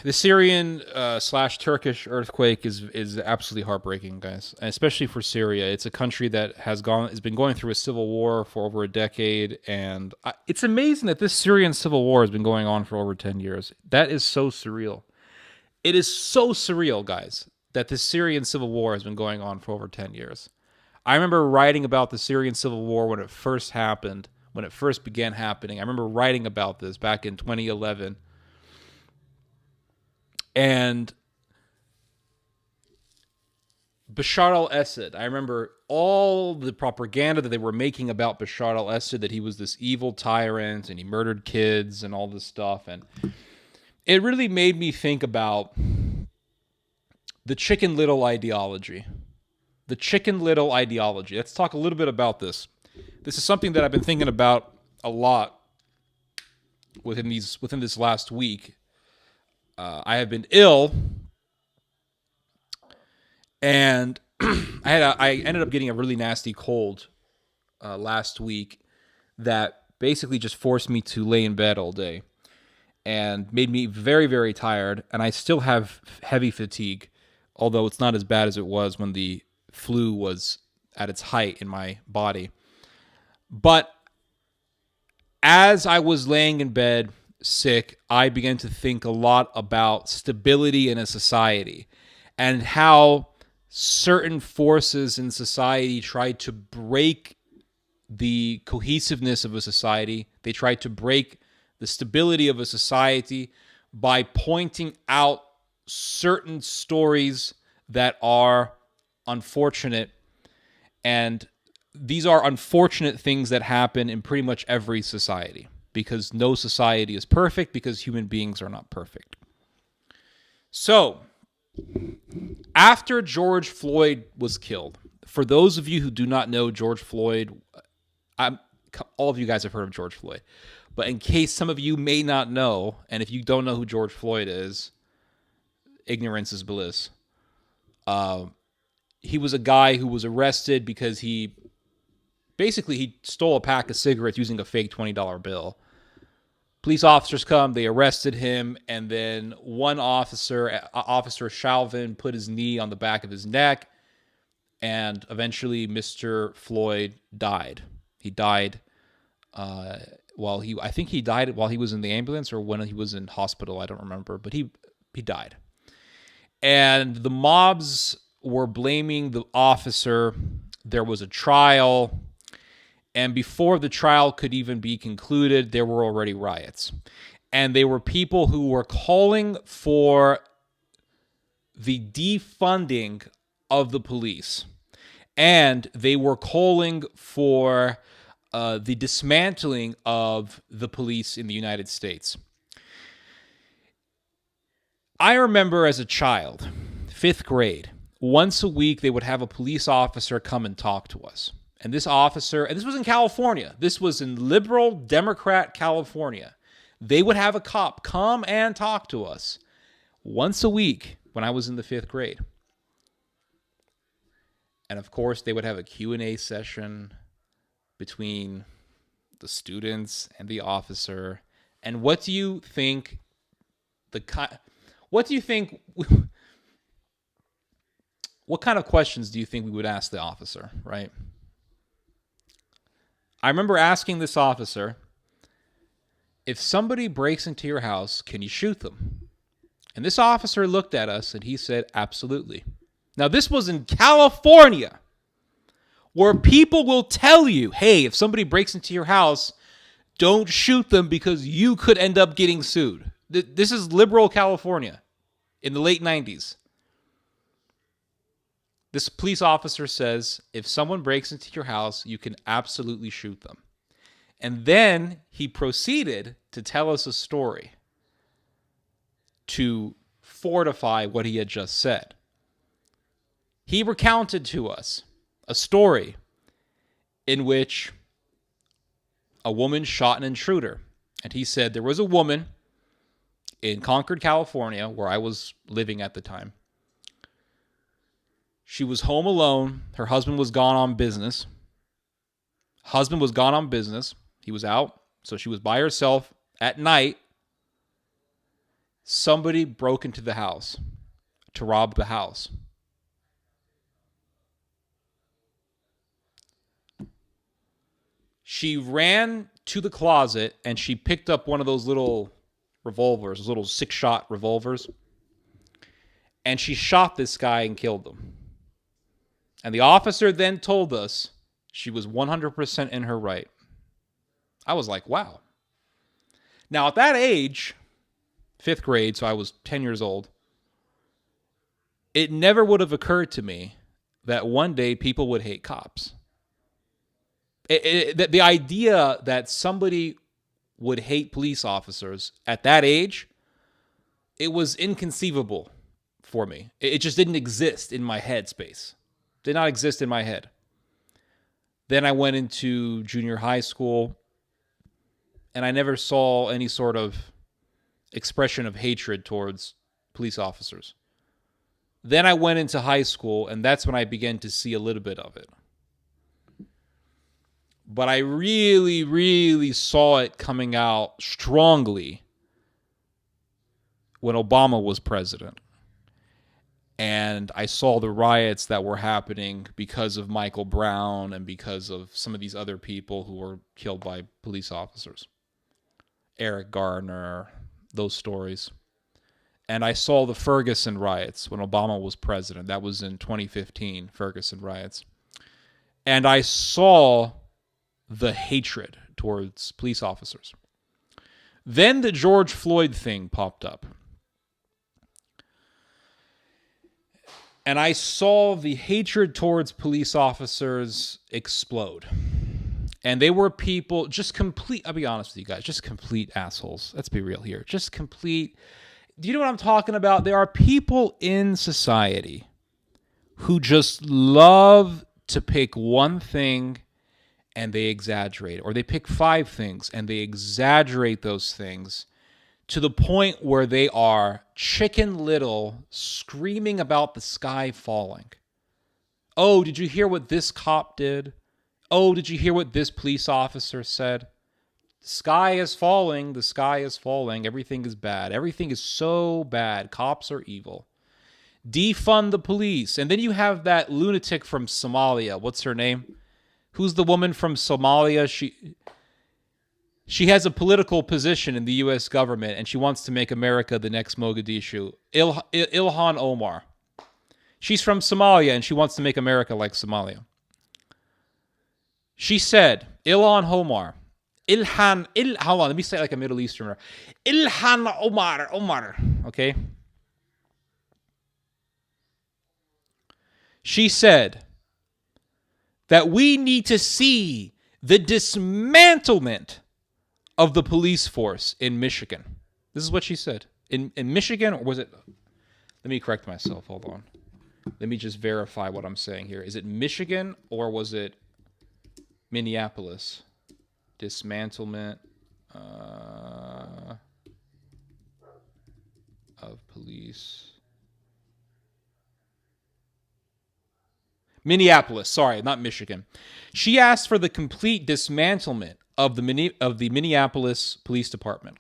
The Syrian slash Turkish earthquake is absolutely heartbreaking, guys, and especially for Syria. It's a country that has been going through a civil war for over a decade, and it's amazing that this Syrian civil war has been going on for over 10 years. That is so surreal. It is so surreal, guys, that the Syrian civil war has been going on for over 10 years. I remember writing about the Syrian civil war when it first happened, when it first began happening. I remember writing about this back in 2011. And Bashar al-Assad, I remember all the propaganda that they were making about Bashar al-Assad, that he was this evil tyrant and he murdered kids and all this stuff. And it really made me think about the Chicken Little ideology. The Chicken Little ideology. Let's talk a little bit about this. This is something that I've been thinking about a lot within this last week. I have been ill, and I ended up getting a really nasty cold last week that basically just forced me to lay in bed all day and made me very, very tired. And I still have heavy fatigue, although it's not as bad as it was when the flu was at its height in my body. But as I was laying in bed sick, I began to think a lot about stability in a society and how certain forces in society try to break the cohesiveness of a society. They try to break the stability of a society by pointing out certain stories that are unfortunate. And these are unfortunate things that happen in pretty much every society, because no society is perfect, because human beings are not perfect. So, after George Floyd was killed, for those of you who do not know George Floyd, all of you guys have heard of George Floyd, but in case some of you may not know, and if you don't know who George Floyd is, ignorance is bliss. He was a guy who was arrested because he stole a pack of cigarettes using a fake $20 bill. Police officers come, they arrested him, and then one officer, Officer Chauvin, put his knee on the back of his neck, and eventually Mr. Floyd died. He died while he was in the ambulance or when he was in hospital, I don't remember, but he died. And the mobs were blaming the officer. There was a trial. And before the trial could even be concluded, there were already riots. And they were people who were calling for the defunding of the police. And they were calling for the dismantling of the police in the United States. I remember as a child, 5th grade, once a week they would have a police officer come and talk to us. And this officer, and this was in California. This was in liberal Democrat California. They would have a cop come and talk to us once a week when I was in the 5th grade. And of course, they would have a Q&A session between the students and the officer. And what do you think what kind of questions do you think we would ask the officer, right? I remember asking this officer, if somebody breaks into your house, can you shoot them? And this officer looked at us and he said, absolutely. Now, this was in California, where people will tell you, hey, if somebody breaks into your house, don't shoot them because you could end up getting sued. This is liberal California in the late 90s. This police officer says, if someone breaks into your house, you can absolutely shoot them. And then he proceeded to tell us a story to fortify what he had just said. He recounted to us a story in which a woman shot an intruder. And he said there was a woman in Concord, California, where I was living at the time. She was home alone. Her husband was gone on business. He was out. So she was by herself at night. somebody broke into the house to rob the house. She ran to the closet and she picked up one of those little revolvers, those little 6-shot revolvers. And she shot this guy and killed him. And the officer then told us she was 100% in her right. I was like, wow. Now, at that age, 5th grade, so I was 10 years old, it never would have occurred to me that one day people would hate cops. The idea that somebody would hate police officers at that age, it was inconceivable for me. It just didn't exist in my head space. Did not exist in my head. Then I went into junior high school, and I never saw any sort of expression of hatred towards police officers. Then I went into high school, and that's when I began to see a little bit of it. But I really, really saw it coming out strongly when Obama was president. And I saw the riots that were happening because of Michael Brown and because of some of these other people who were killed by police officers. Eric Garner, those stories. And I saw the Ferguson riots when Obama was president. That was in 2015, Ferguson riots. And I saw the hatred towards police officers. Then the George Floyd thing popped up. And I saw the hatred towards police officers explode. And they were people, just complete, I'll be honest with you guys, just complete assholes. Let's be real here. Just complete. Do you know what I'm talking about? There are people in society who just love to pick one thing and they exaggerate it. Or they pick 5 things and they exaggerate those things to the point where they are Chicken Little screaming about the sky falling. Oh, did you hear what this cop did? Oh, did you hear what this police officer said? The sky is falling. The sky is falling. Everything is bad. Everything is so bad. Cops are evil. Defund the police. And then you have that lunatic from Somalia. What's her name? Who's the woman from Somalia? She has a political position in the U.S. government, and she wants to make America the next Mogadishu. Ilhan Omar. She's from Somalia, and she wants to make America like Somalia. She said, Ilhan Omar. Hold on, let me say it like a Middle Easterner. Ilhan Omar. Okay? She said that we need to see the dismantlement of the police force in Michigan. This is what she said. In Michigan, or was it... Let me correct myself. Hold on. Let me just verify what I'm saying here. Is it Michigan or was it Minneapolis? Dismantlement of police. Minneapolis, sorry, not Michigan. She asked for the complete dismantlement of the Minneapolis Police Department.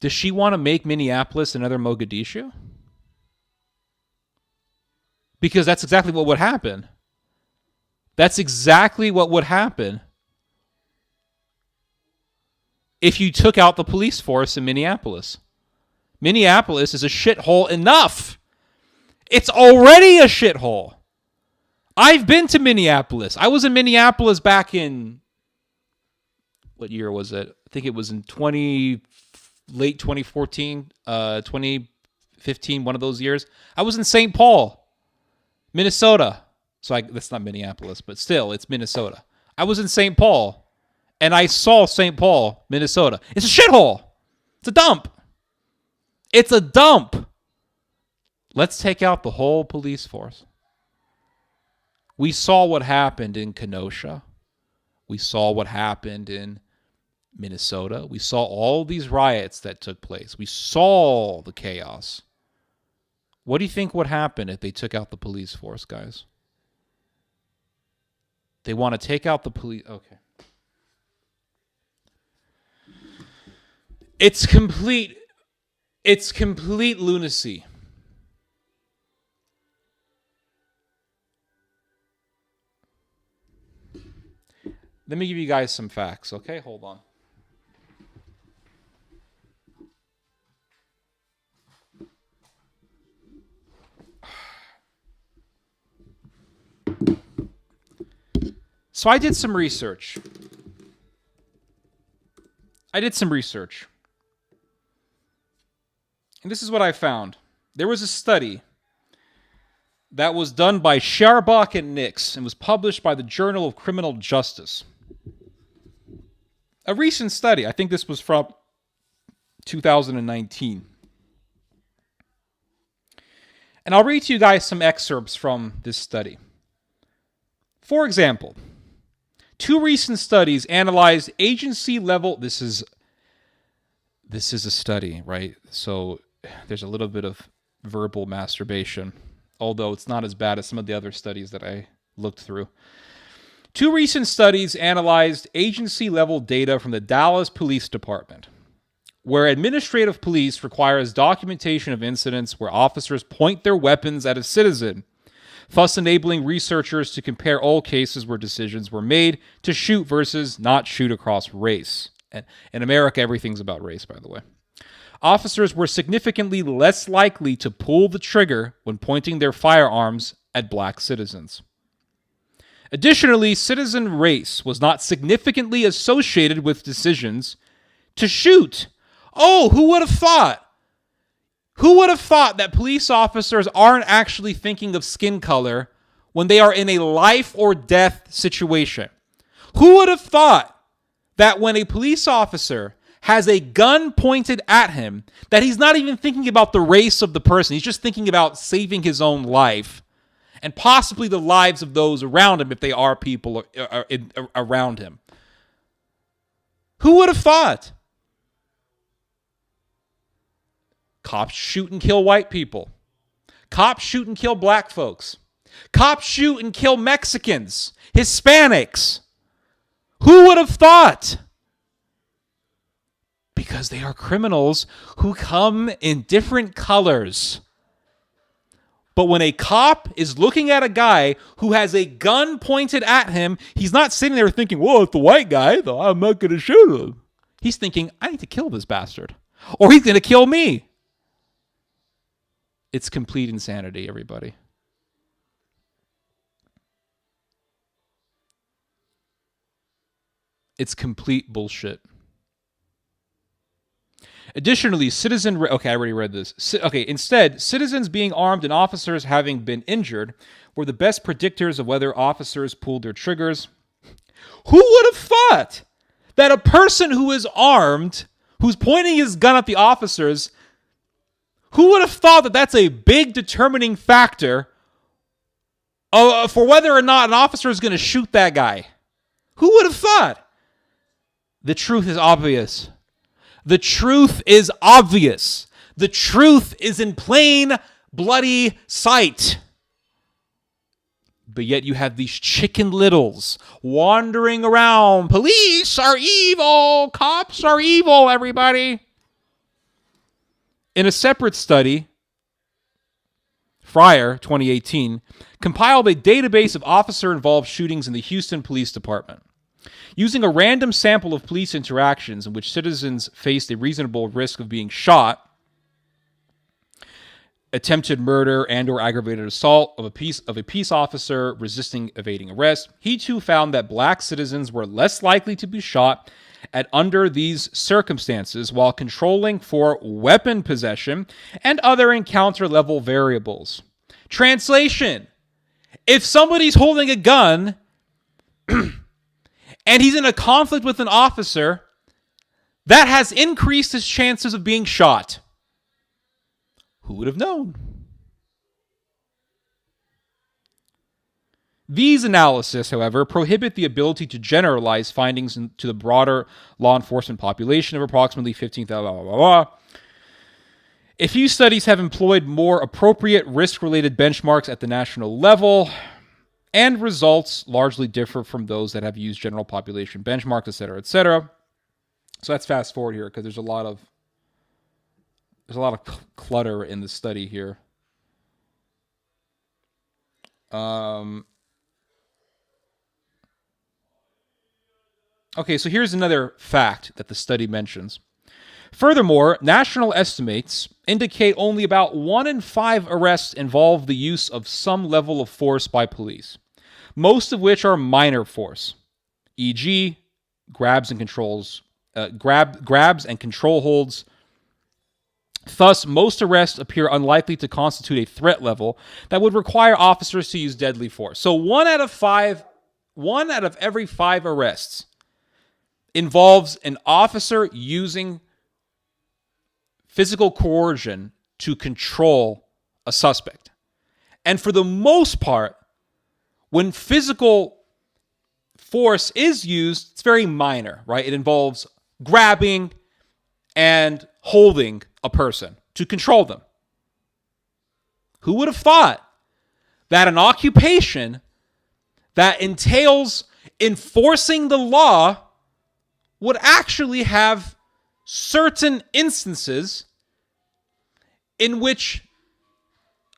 Does she want to make Minneapolis another Mogadishu? Because that's exactly what would happen. That's exactly what would happen if you took out the police force in Minneapolis. Minneapolis is a shithole enough. It's already a shithole. I've been to Minneapolis. I was in Minneapolis back in, what year was it? I think it was in late 2014, 2015, one of those years. I was in St. Paul, Minnesota. So that's not Minneapolis, but still, it's Minnesota. I was in St. Paul, and I saw St. Paul, Minnesota. It's a shithole. It's a dump. It's a dump. Let's take out the whole police force. We saw what happened in Kenosha. We saw what happened in Minnesota. We saw all these riots that took place. We saw the chaos. What do you think would happen if they took out the police force, guys? They want to take out the police. Okay. It's complete lunacy. Let me give you guys some facts, okay? Hold on. So I did some research. And this is what I found. There was a study that was done by Sharbach and Nix and was published by the Journal of Criminal Justice. A recent study. I think this was from 2019. And I'll read to you guys some excerpts from this study. For example, 2 recent studies analyzed agency level. This is a study, right? So there's a little bit of verbal masturbation, although it's not as bad as some of the other studies that I looked through. 2 recent studies analyzed agency-level data from the Dallas Police Department, where administrative police requires documentation of incidents where officers point their weapons at a citizen, thus enabling researchers to compare all cases where decisions were made to shoot versus not shoot across race. And in America, everything's about race, by the way. Officers were significantly less likely to pull the trigger when pointing their firearms at black citizens. Additionally, citizen race was not significantly associated with decisions to shoot. Oh, who would have thought? Who would have thought that police officers aren't actually thinking of skin color when they are in a life or death situation? Who would have thought that when a police officer has a gun pointed at him, that he's not even thinking about the race of the person, he's just thinking about saving his own life and possibly the lives of those around him if they are people around him? Who would have thought? Cops shoot and kill white people. Cops shoot and kill black folks. Cops shoot and kill Mexicans, Hispanics. Who would have thought? Because they are criminals who come in different colors. But when a cop is looking at a guy who has a gun pointed at him, he's not sitting there thinking, well, it's the white guy, though I'm not going to shoot him. He's thinking, I need to kill this bastard, or he's going to kill me. It's complete insanity, everybody. It's complete bullshit. Additionally, okay, I already read this. Instead, citizens being armed and officers having been injured were the best predictors of whether officers pulled their triggers. Who would have thought that a person who is armed, who's pointing his gun at the officers, who would have thought that that's a big determining factor for whether or not an officer is going to shoot that guy? Who would have thought? The truth is obvious. The truth is obvious. The truth is in plain, bloody sight. But yet you have these chicken littles wandering around. Police are evil. Cops are evil, everybody. In a separate study, Fryer, 2018, compiled a database of officer-involved shootings in the Houston Police Department. Using a random sample of police interactions in which citizens faced a reasonable risk of being shot, attempted murder and or aggravated assault of a peace officer resisting evading arrest, he too found that black citizens were less likely to be shot under these circumstances while controlling for weapon possession and other encounter level variables. Translation: if somebody's holding a gun and he's in a conflict with an officer, that has increased his chances of being shot. Who would have known? These analyses, however, prohibit the ability to generalize findings to the broader law enforcement population of approximately 15,000. A few studies have employed more appropriate risk-related benchmarks at the national level, and results largely differ from those that have used general population benchmarks, etc., etc. So let's fast forward here because there's a lot of clutter in the study here. Okay, so here's another fact that the study mentions. Furthermore, national estimates indicate only about 1 in 5 arrests involve the use of some level of force by police, most of which are minor force, e.g., grabs and control holds. Thus, most arrests appear unlikely to constitute a threat level that would require officers to use deadly force. So 1 out of every 5 arrests involves an officer using physical coercion to control a suspect. And for the most part, when physical force is used, it's very minor, right? It involves grabbing and holding a person to control them. Who would have thought that an occupation that entails enforcing the law would actually have certain instances in which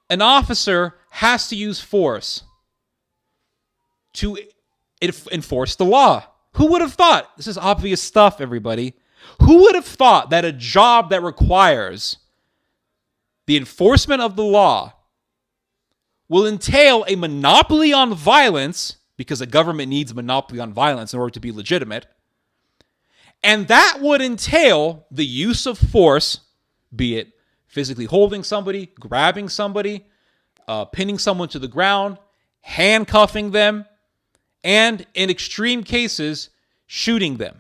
an officer has to use force to enforce the law? Who would have thought? This is obvious stuff, everybody. Who would have thought that a job that requires the enforcement of the law will entail a monopoly on violence, because a government needs a monopoly on violence in order to be legitimate, and that would entail the use of force, be it physically holding somebody, grabbing somebody, pinning someone to the ground, handcuffing them, and in extreme cases, shooting them.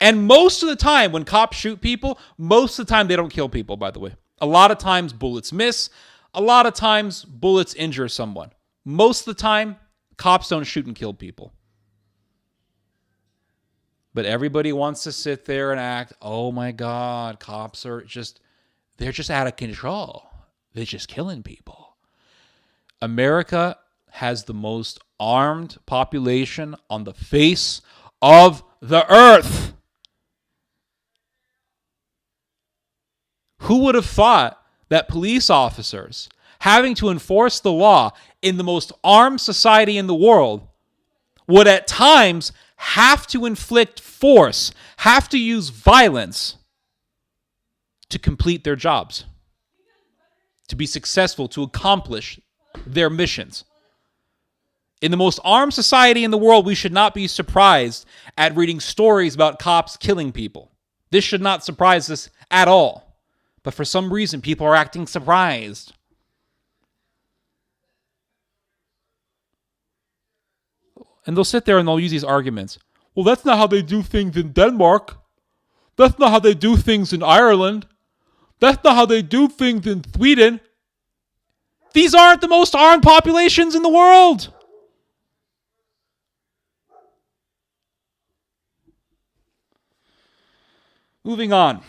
And most of the time when cops shoot people, most of the time they don't kill people, by the way. A lot of times bullets miss. A lot of times bullets injure someone. Most of the time, cops don't shoot and kill people. But everybody wants to sit there and act, oh my God, cops are they're just out of control. They're just killing people. America has the most armed population on the face of the earth. Who would have thought that police officers having to enforce the law in the most armed society in the world would at times have to inflict force, have to use violence to complete their jobs, to be successful, to accomplish their missions? In the most armed society in the world, we should not be surprised at reading stories about cops killing people. This should not surprise us at all. But for some reason, people are acting surprised. And they'll sit there and they'll use these arguments. Well, that's not how they do things in Denmark. That's not how they do things in Ireland. That's not how they do things in Sweden. These aren't the most armed populations in the world. Moving on.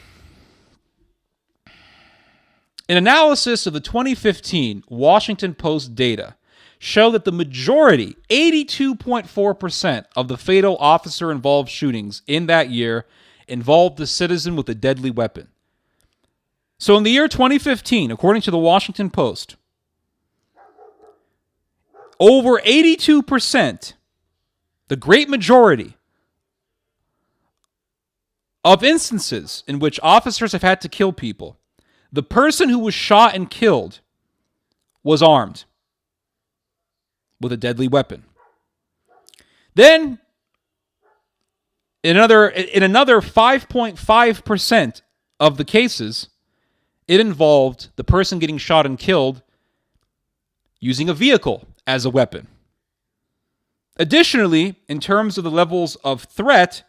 An analysis of the 2015 Washington Post data show that the majority, 82.4% of the fatal officer-involved shootings in that year involved a citizen with a deadly weapon. So in the year 2015, according to the Washington Post, over 82%, the great majority of instances in which officers have had to kill people, the person who was shot and killed was armed with a deadly weapon. Then, in another 5.5% of the cases, it involved the person getting shot and killed using a vehicle as a weapon. Additionally, in terms of the levels of threat,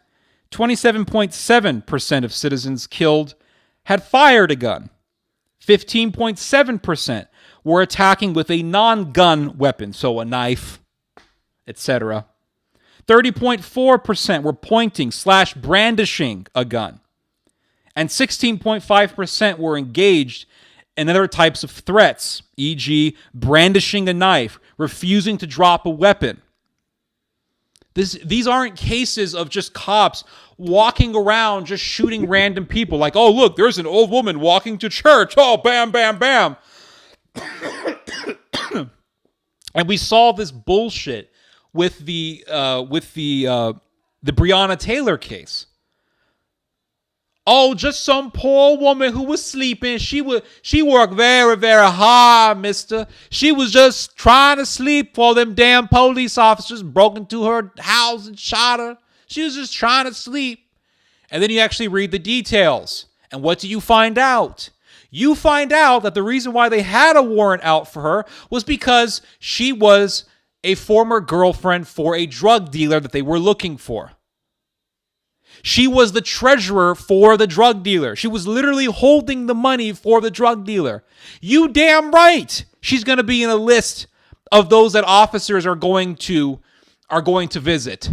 27.7% of citizens killed had fired a gun. 15.7% were attacking with a non-gun weapon, so a knife, etc. 30.4% were pointing/brandishing a gun. And 16.5% were engaged in other types of threats, e.g., brandishing a knife, refusing to drop a weapon. These aren't cases of just cops walking around just shooting random people. Like, oh, look, there's an old woman walking to church. Oh, bam, bam, bam. And we saw this bullshit with the Breonna Taylor case. Oh, just some poor woman who was sleeping. She worked very, very hard, mister. She was just trying to sleep while them damn police officers broke into her house and shot her. She was just trying to sleep. And then you actually read the details. And what do you find out? You find out that the reason why they had a warrant out for her was because she was a former girlfriend for a drug dealer that they were looking for. She was the treasurer for the drug dealer. She was literally holding the money for the drug dealer. You damn right. She's going to be in a list of those that officers are going to visit.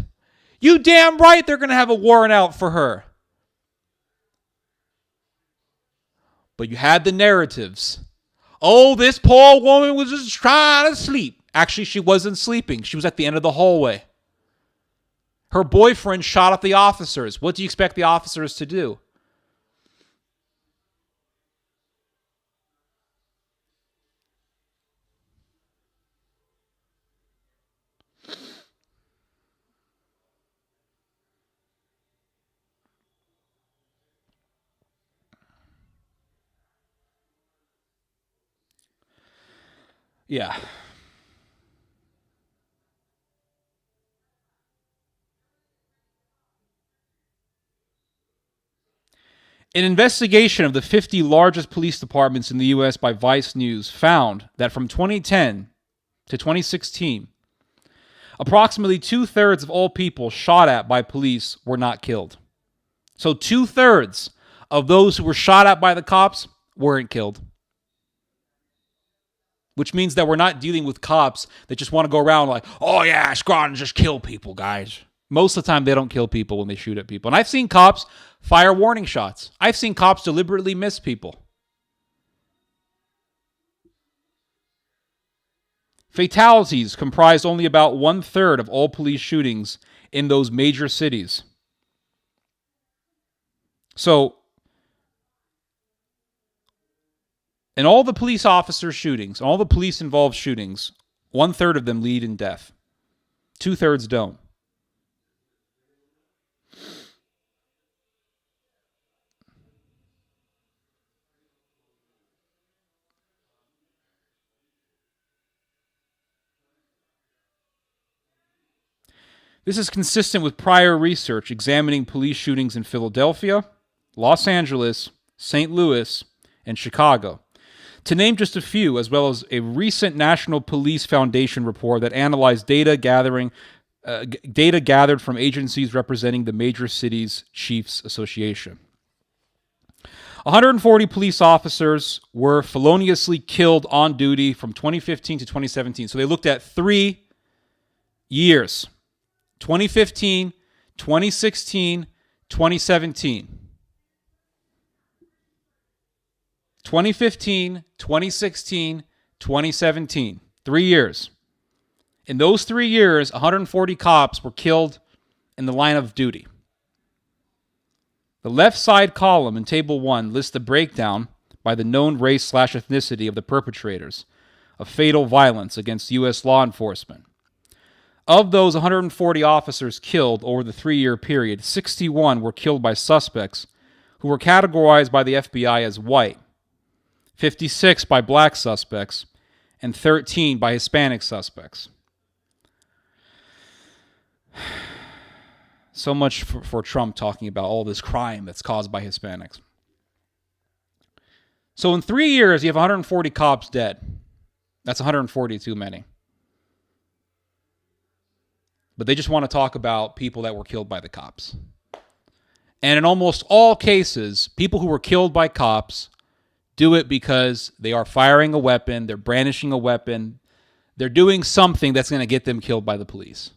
You damn right they're going to have a warrant out for her. But you had the narratives. Oh, this poor woman was just trying to sleep. Actually, she wasn't sleeping. She was at the end of the hallway. Her boyfriend shot at the officers. What do you expect the officers to do? Yeah. An investigation of the 50 largest police departments in the U.S. by Vice News found that from 2010 to 2016, approximately 2/3 of all people shot at by police were not killed. So 2/3 of those who were shot at by the cops weren't killed. Which means that we're not dealing with cops that just want to go around like, oh yeah, squad and just kill people, guys. Most of the time, they don't kill people when they shoot at people. And I've seen cops fire warning shots. I've seen cops deliberately miss people. Fatalities comprised only about 1/3 of all police shootings in those major cities. So, in all the police officer shootings, all the police involved shootings, 1/3 of them lead in death. 2/3 don't. This is consistent with prior research examining police shootings in Philadelphia, Los Angeles, St. Louis, and Chicago, to name just a few, as well as a recent National Police Foundation report that analyzed data gathered from agencies representing the major cities' Chiefs Association. 140 police officers were feloniously killed on duty from 2015 to 2017. So they looked at 3 years. 2015, 2016, 2017. 2015, 2016, 2017. 3 years. In those 3 years, 140 cops were killed in the line of duty. The left side column in Table 1 lists the breakdown by the known race/ethnicity of the perpetrators of fatal violence against U.S. law enforcement. Of those 140 officers killed over the 3-year period, 61 were killed by suspects who were categorized by the FBI as white, 56 by black suspects, and 13 by Hispanic suspects. So much for Trump talking about all this crime that's caused by Hispanics. So in 3 years, you have 140 cops dead. That's 140 too many. But they just want to talk about people that were killed by the cops. And in almost all cases, people who were killed by cops do it because they are firing a weapon, they're brandishing a weapon, they're doing something that's going to get them killed by the police.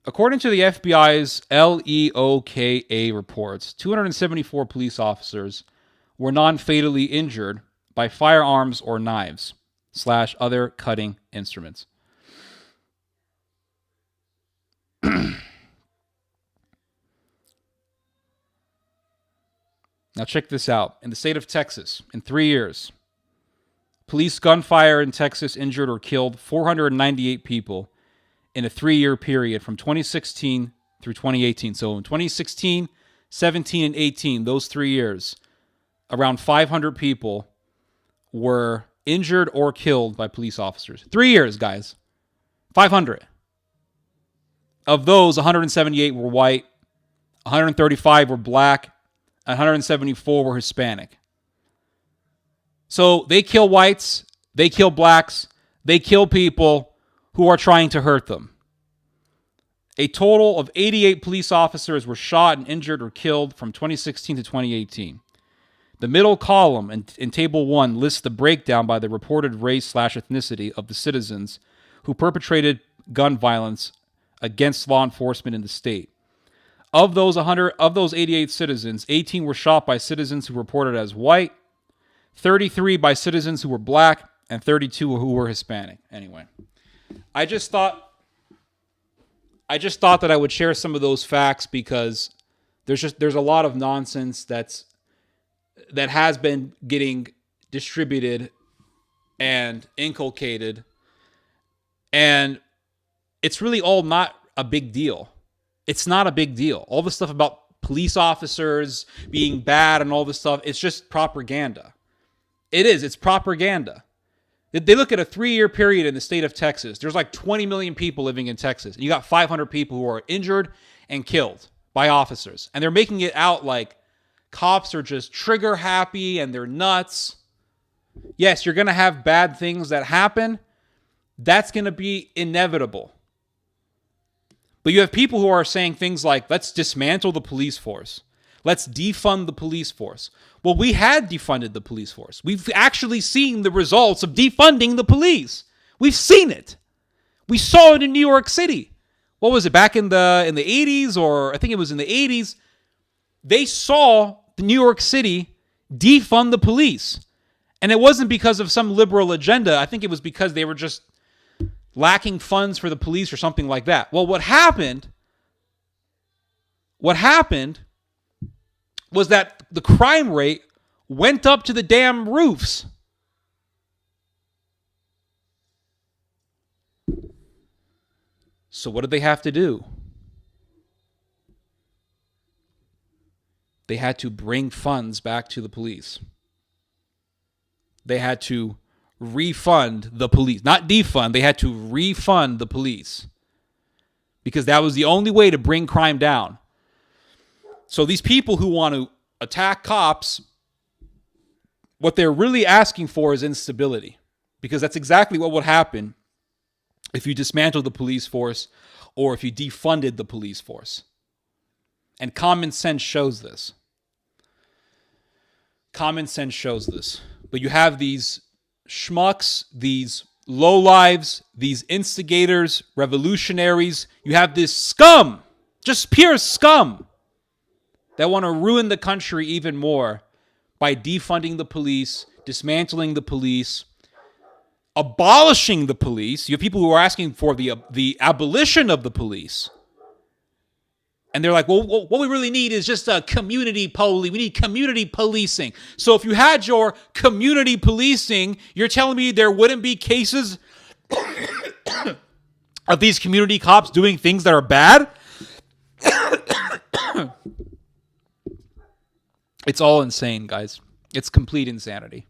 According to the FBI's LEOKA reports, 274 police officers were non-fatally injured by firearms or knives / other cutting instruments. Now check this out. In the state of Texas, in 3 years, police gunfire in Texas injured or killed 498 people in a 3-year period from 2016 through 2018. So in 2016, 17, and 18, those 3 years, around 500 people were injured or killed by police officers. 3 years, guys. 500. Of those, 178 were white, 135 were black, 174 were Hispanic. So they kill whites, they kill blacks, they kill people who are trying to hurt them. A total of 88 police officers were shot and injured or killed from 2016 to 2018. The middle column in Table 1 lists the breakdown by the reported race / ethnicity of the citizens who perpetrated gun violence against law enforcement in the state. Of those 88 citizens, 18 were shot by citizens who reported as white, 33 by citizens who were black, and 32 who were Hispanic. Anyway, I just thought that I would share some of those facts because there's a lot of nonsense that has been getting distributed and inculcated, and it's really all not a big deal. It's not a big deal. All the stuff about police officers being bad and all this stuff, it's just propaganda. It is. It's propaganda. They look at a 3-year period in the state of Texas. There's like 20 million people living in Texas. And you got 500 people who are injured and killed by officers. And they're making it out like cops are just trigger happy and they're nuts. Yes, you're going to have bad things that happen. That's going to be inevitable. But you have people who are saying things like, let's dismantle the police force. Let's defund the police force. Well, we had defunded the police force. We've actually seen the results of defunding the police. We've seen it. We saw it in New York City. What was it, back in the 80s, or I think it was in the 80s? They saw the New York City defund the police. And it wasn't because of some liberal agenda. I think it was because they were just lacking funds for the police or something like that. Well, what happened was that the crime rate went up to the damn roofs. So what did they have to do? They had to bring funds back to the police. They had to refund the police. Not defund, they had to refund the police. Because that was the only way to bring crime down. So these people who want to attack cops, what they're really asking for is instability. Because that's exactly what would happen if you dismantled the police force or if you defunded the police force. And common sense shows this. Common sense shows this. But you have these schmucks, these lowlives, these instigators, revolutionaries. You have this scum, just pure scum, that want to ruin the country even more by defunding the police, dismantling the police, abolishing the police. You have people who are asking for the abolition of the police. And they're like, well, what we really need is just a community police. We need community policing. So if you had your community policing, you're telling me there wouldn't be cases of these community cops doing things that are bad? It's all insane, guys. It's complete insanity.